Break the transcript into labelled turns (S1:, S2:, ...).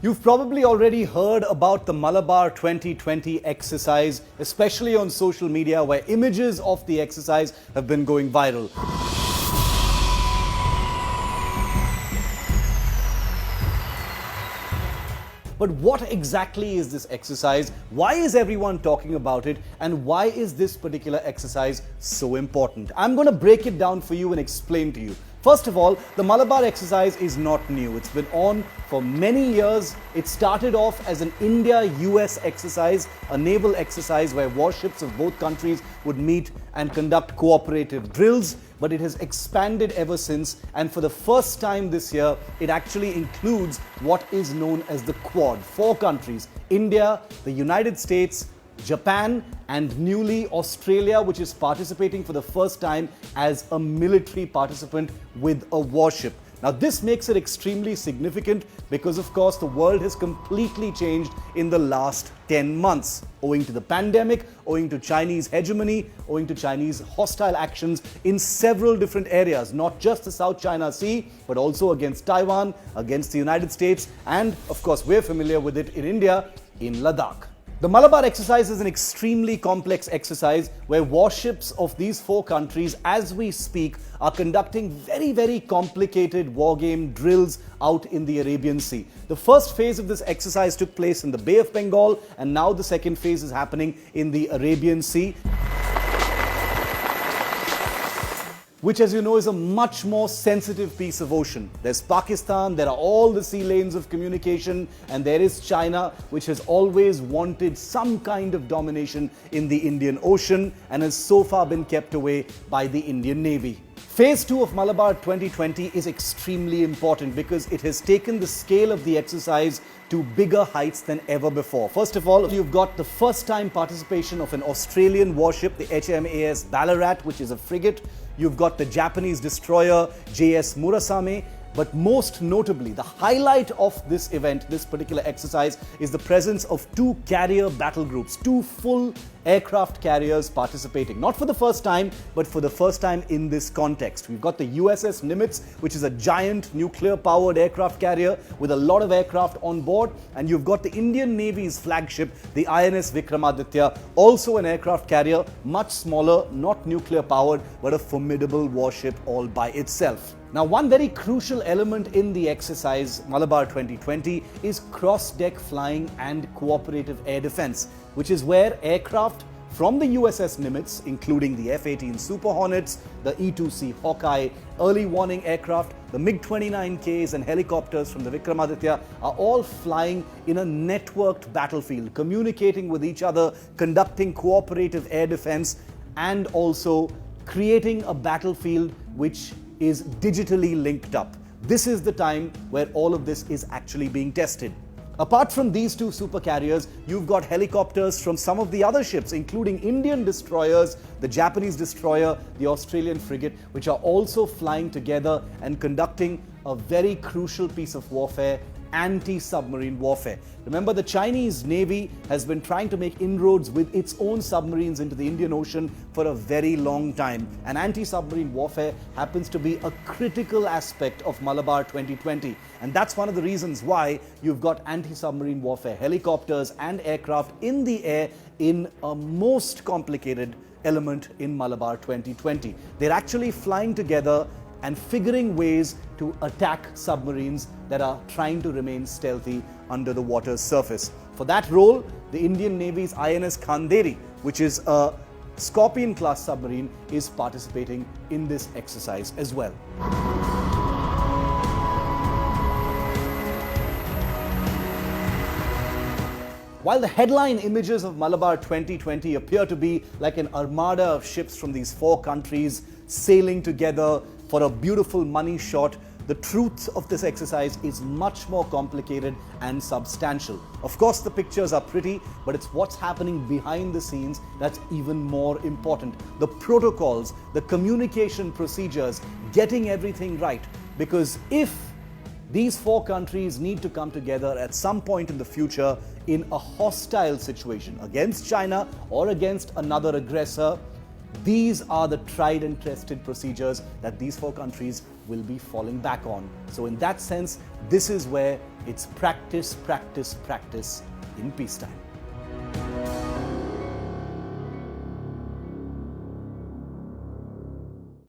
S1: You've probably already heard about the Malabar 2020 exercise, especially on social media where images of the exercise have been going viral. But what exactly is this exercise? Why is everyone talking about it? And why is this particular exercise so important? I'm going to break it down for you and explain to you. First of all, the Malabar exercise is not new. It's been on for many years. It started off as an India-US exercise, a naval exercise where warships of both countries would meet and conduct cooperative drills. But it has expanded ever since, and for the first time this year, it actually includes what is known as the Quad. 4 countries, India, the United States, Japan, and newly Australia, which is participating for the first time as a military participant with a warship. Now, this makes it extremely significant because, of course, the world has completely changed in the last 10 months, owing to the pandemic, owing to Chinese hegemony, owing to Chinese hostile actions in several different areas, not just the South China Sea, but also against Taiwan, against the United States, and, of course, we're familiar with it in India, in Ladakh. The Malabar exercise is an extremely complex exercise where warships of these 4 countries, as we speak, are conducting very complicated wargame drills out in the Arabian Sea. The first phase of this exercise took place in the Bay of Bengal, and now the second phase is happening in the Arabian Sea, which, as you know, is a much more sensitive piece of ocean. There's Pakistan, there are all the sea lanes of communication, and there is China, which has always wanted some kind of domination in the Indian Ocean and has so far been kept away by the Indian Navy. Phase 2 of Malabar 2020 is extremely important because it has taken the scale of the exercise to bigger heights than ever before. First of all, you've got the first time participation of an Australian warship, the HMAS Ballarat, which is a frigate. You've got the Japanese destroyer JS Murasame. But most notably, the highlight of this event, this particular exercise, is the presence of 2 carrier battle groups, 2 full aircraft carriers participating. Not for the first time, but for the first time in this context. We've got the USS Nimitz, which is a giant nuclear-powered aircraft carrier with a lot of aircraft on board. And you've got the Indian Navy's flagship, the INS Vikramaditya, also an aircraft carrier, much smaller, not nuclear-powered, but a formidable warship all by itself. Now, one very crucial element in the exercise, Malabar 2020, is cross-deck flying and cooperative air defense, which is where aircraft from the USS Nimitz, including the F-18 Super Hornets, the E-2C Hawkeye, early warning aircraft, the MiG-29Ks and helicopters from the Vikramaditya are all flying in a networked battlefield, communicating with each other, conducting cooperative air defense, and also creating a battlefield which is digitally linked up. This is the time where all of this is actually being tested. Apart from these 2 super carriers, you've got helicopters from some of the other ships, including Indian destroyers, the Japanese destroyer, the Australian frigate, which are also flying together and conducting a very crucial piece of warfare, anti-submarine warfare. Remember, the Chinese Navy has been trying to make inroads with its own submarines into the Indian Ocean for a very long time. And anti-submarine warfare happens to be a critical aspect of Malabar 2020. And that's one of the reasons why you've got anti-submarine warfare helicopters and aircraft in the air in a most complicated element in Malabar 2020. They're actually flying together and figuring ways to attack submarines that are trying to remain stealthy under the water's surface. For that role, the Indian Navy's INS Khanderi, which is a Scorpion-class submarine, is participating in this exercise as well. While the headline images of Malabar 2020 appear to be like an armada of ships from these 4 countries sailing together for a beautiful money shot, the truth of this exercise is much more complicated and substantial. Of course, the pictures are pretty, but it's what's happening behind the scenes that's even more important. The protocols, the communication procedures, getting everything right. Because if these 4 countries need to come together at some point in the future in a hostile situation against China or against another aggressor, These are the tried and tested procedures that these four countries will be falling back on. So in that sense, this is where it's practice, practice, practice in peacetime.